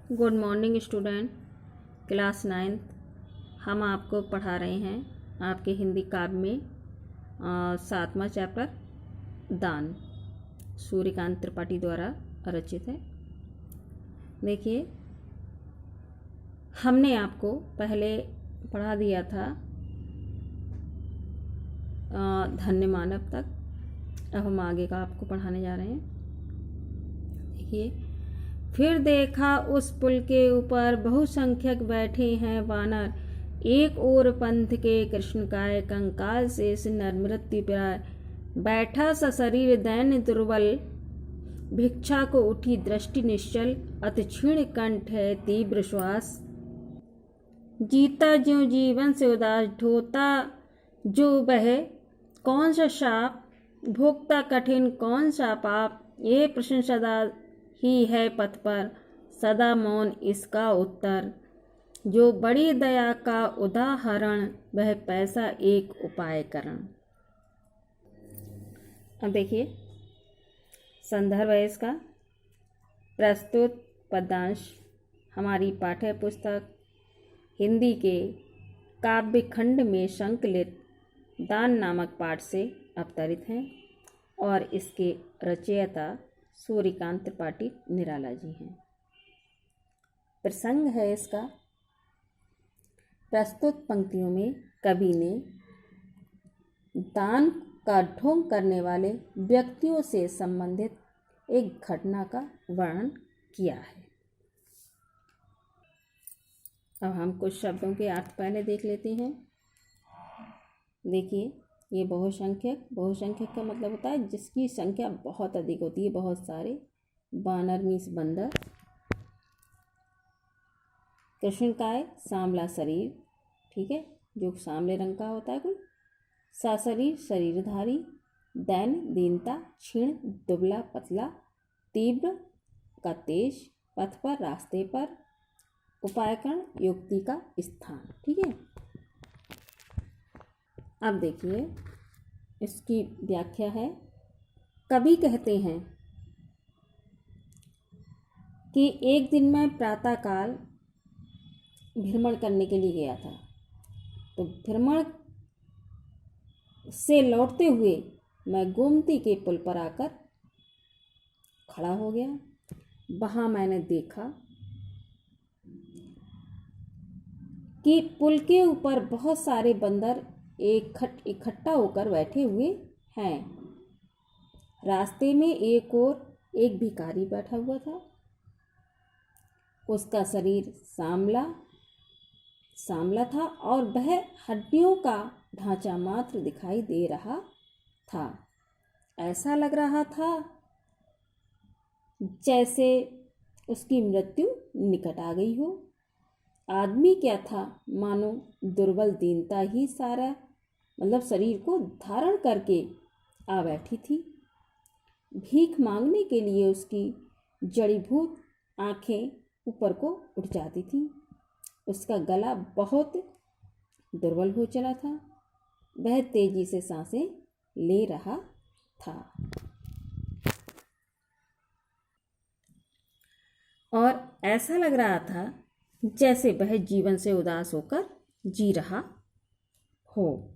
Good morning student, class 9th। हम आपको पढ़ा रहे हैं आपके हिंदी काव्य में 7वां चैप्टर दान, सूर्यकांत त्रिपाठी द्वारा रचित है। देखिए, हमने आपको पहले पढ़ा दिया था धन्य मानव तक। अब हम आगे का आपको पढ़ाने जा रहे हैं। देखिए, फिर देखा उस पुल के ऊपर बहुसंख्यक बैठे हैं वानर, एक ओर पंथ के कृष्णकाय कंकाल शेष नरमृत्यु प्राय, बैठा सशरीर दैन्य दुर्बल, भिक्षा को उठी दृष्टि निश्चल, अति क्षीण कंठ है तीव्र श्वास, जीता ज्यों जीवन से उदास, ढोता जो बहे कौन सा शाप, भोगता कठिन कौन सा पाप, ये प्रश्न सदा ही है पथ पर, सदा मौन इसका उत्तर, जो बड़ी दया का उदाहरण, वह पैसा एक उपाय करण। अब देखिए, संदर्भ है इसका। प्रस्तुत पद्यांश हमारी पाठ्य पुस्तक हिंदी के काव्य खंड में संकलित दान नामक पाठ से अवतरित हैं और इसके रचयिता सूर्यकांत त्रिपाठी निराला जी हैं। प्रसंग है इसका। प्रस्तुत पंक्तियों में कवि ने दान का ढोंग करने वाले व्यक्तियों से संबंधित एक घटना का वर्णन किया है। अब हम कुछ शब्दों के अर्थ पहले देख लेते हैं। देखिए, ये बहुसंख्यक का मतलब होता है जिसकी संख्या बहुत अधिक होती है, बहुत सारे। बानर मीन्स बंदर। कृष्णकाय सांवला शरीर, ठीक है, जो सांवले रंग का होता है कोई। सशरीर शरीरधारी, दैन्य दीनता, क्षीण दुबला पतला, तीव्र का तेज, पथ पर रास्ते पर, उपायकरण युक्ति का स्थान, ठीक है। अब देखिए, इसकी व्याख्या है। कवि कहते हैं कि एक दिन मैं प्रातःकाल भ्रमण करने के लिए गया था, तो भ्रमण से लौटते हुए मैं गोमती के पुल पर आकर खड़ा हो गया। वहाँ मैंने देखा कि पुल के ऊपर बहुत सारे बंदर इकट्ठा होकर बैठे हुए हैं। रास्ते में एक और एक भिखारी बैठा हुआ था। उसका शरीर सांवला था और वह हड्डियों का ढांचा मात्र दिखाई दे रहा था। ऐसा लग रहा था जैसे उसकी मृत्यु निकट आ गई हो। आदमी क्या था, मानो दुर्बल दीनता ही सारा शरीर को धारण करके आ बैठी थी। भीख मांगने के लिए उसकी जड़ीभूत आंखें ऊपर को उठ जाती थी। उसका गला बहुत दुर्बल हो चला था। वह तेजी से सांसें ले रहा था और ऐसा लग रहा था जैसे वह जीवन से उदास होकर जी रहा हो।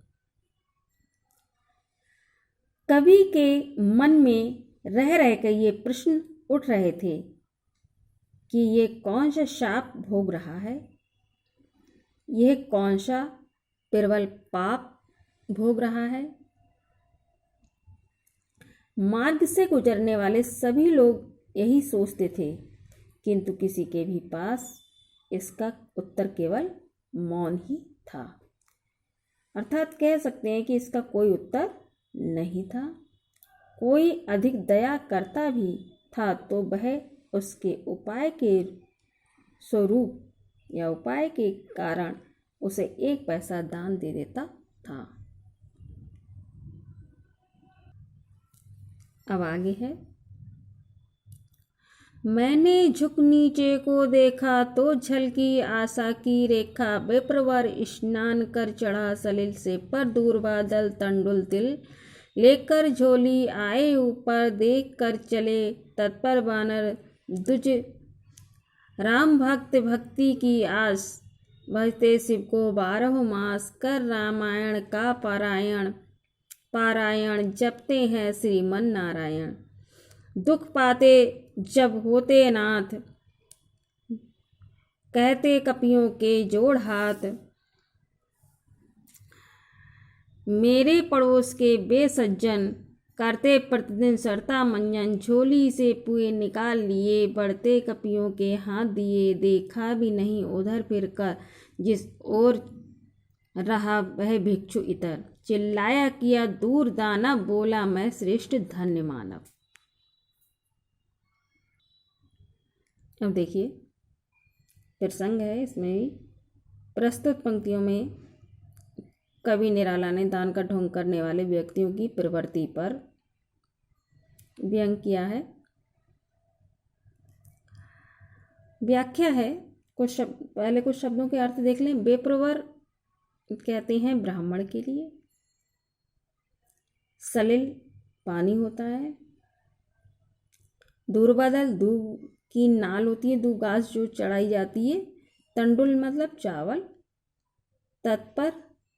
कवि के मन में रह कर ये प्रश्न उठ रहे थे कि ये कौन सा शाप भोग रहा है, यह कौन सा प्रबल पाप भोग रहा है। मार्ग से गुजरने वाले सभी लोग यही सोचते थे, किंतु किसी के भी पास इसका उत्तर केवल मौन ही था। अर्थात कह सकते हैं कि इसका कोई उत्तर नहीं था। कोई अधिक दया करता भी था तो वह उसके उपाय के स्वरूप या उपाय के कारण उसे 1 पैसा दान दे देता था। अब आगे है। मैंने झुक नीचे को देखा तो झलकी आशा की रेखा, विप्रवर स्नान कर चढ़ा सलिल से, पर दूर बादल तंडुल तिल, लेकर झोली आए ऊपर, देख कर चले तत्पर बानर दुज राम भक्त भक्ति की आस, भजते शिव को 12 मास, कर रामायण का पारायण जपते हैं श्रीमन नारायण। दुख पाते जब होते नाथ, कहते कपियों के जोड़ हाथ। मेरे पड़ोस के बेसज्जन, करते प्रतिदिन सरता मंजन। झोली से पुए निकाल लिए, बढ़ते कपियों के हाथ दिए। देखा भी नहीं उधर फिर कर, जिस ओर रहा वह भिक्षु इतर। चिल्लाया किया दूर दानव, बोला मैं श्रेष्ठ धन्य मानव। अब देखिए प्रसंग है इसमें भी। प्रस्तुत पंक्तियों में कवि निराला ने दान का ढोंग करने वाले व्यक्तियों की प्रवृत्ति पर व्यंग किया है। व्याख्या है, पहले कुछ शब्दों के अर्थ देख लें। बेप्रवर कहते हैं ब्राह्मण के लिए। सलिल पानी होता है। दूरबादल दूब की नाल होती है, दूब घास जो चढ़ाई जाती है। तंडुल मतलब चावल। तत्पर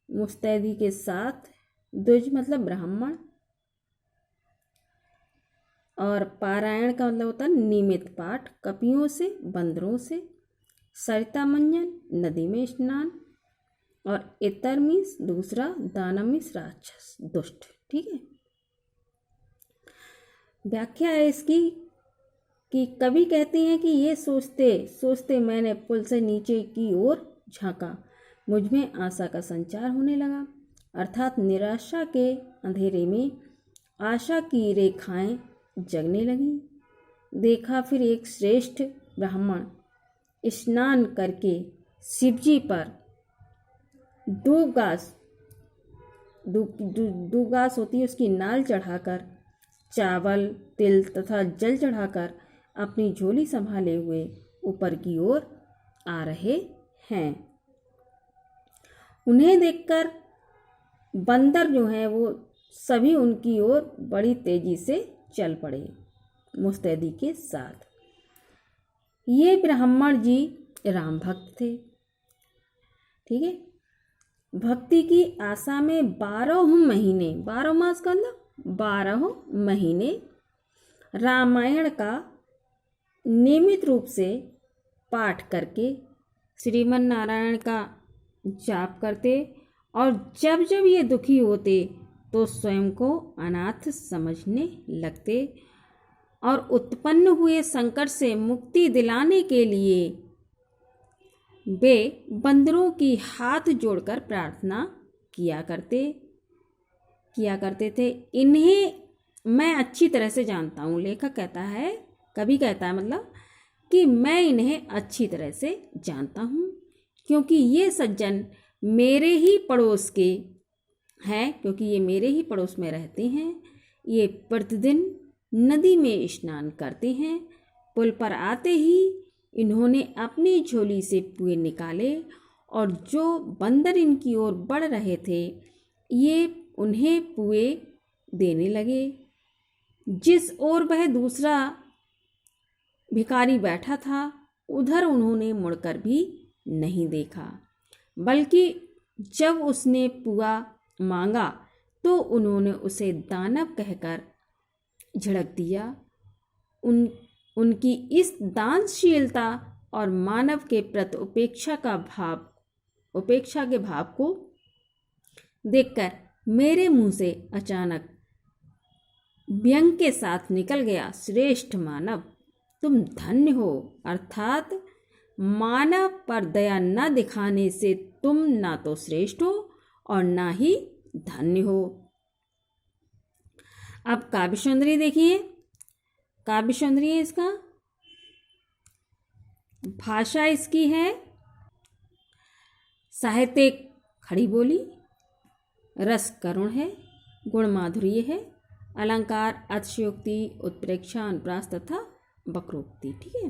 मुस्तैदी के साथ। द्विज मतलब ब्राह्मण। और पारायण का मतलब होता है नियमित पाठ, कपियों से, बंदरों से। सरिता मंजन नदी में स्नान। और इतर मीन्स दूसरा, दानव मीन्स राक्षस दुष्ट। ठीक है। व्याख्या है इसकी कि कवि कहते हैं कि ये सोचते सोचते मैंने पुल से नीचे की ओर झांका, मुझ में आशा का संचार होने लगा। अर्थात निराशा के अंधेरे में आशा की रेखाएं जगने लगी। देखा फिर एक श्रेष्ठ ब्राह्मण स्नान करके शिवजी पर दूब घास होती है उसकी नाल चढ़ाकर, चावल तिल तथा जल चढ़ाकर अपनी झोली संभाले हुए ऊपर की ओर आ रहे हैं। उन्हें देखकर बंदर जो हैं वो सभी उनकी ओर बड़ी तेजी से चल पड़े मुस्तैदी के साथ। ये ब्राह्मण जी राम भक्त थे। ठीक है। भक्ति की आशा में 12 महीने, 12 मास का मतलब 12 महीने रामायण का नियमित रूप से पाठ करके श्रीमन नारायण का जाप करते। और जब जब ये दुखी होते तो स्वयं को अनाथ समझने लगते और उत्पन्न हुए संकट से मुक्ति दिलाने के लिए वे बंदरों की हाथ जोड़कर प्रार्थना किया करते थे। इन्हें मैं अच्छी तरह से जानता हूँ। लेखक कहता है, कवि कहता है मतलब कि मैं इन्हें अच्छी तरह से जानता हूँ, क्योंकि ये सज्जन मेरे ही पड़ोस के हैं, क्योंकि ये मेरे ही पड़ोस में रहते हैं। ये प्रतिदिन नदी में स्नान करते हैं। पुल पर आते ही इन्होंने अपनी झोली से पुए निकाले और जो बंदर इनकी ओर बढ़ रहे थे ये उन्हें पुए देने लगे। जिस ओर वह दूसरा भिखारी बैठा था उधर उन्होंने मुड़कर भी नहीं देखा, बल्कि जब उसने पुआ मांगा तो उन्होंने उसे दानव कहकर झिड़क दिया। उनकी इस दानशीलता और मानव के प्रति उपेक्षा के भाव को देखकर मेरे मुंह से अचानक व्यंग के साथ निकल गया, श्रेष्ठ मानव तुम धन्य हो। अर्थात मानव पर दया न दिखाने से तुम ना तो श्रेष्ठ हो और ना ही धन्य हो। अब काव्य सौंदर्य देखिए। काव्य सौंदर्य इसका भाषा इसकी है साहित्यिक खड़ी बोली, रस करुण है, गुण माधुर्य है, अलंकार अतिशयोक्ति, उत्प्रेक्षा, अनुप्रास तथा वक्रोक्ति। ठीक है।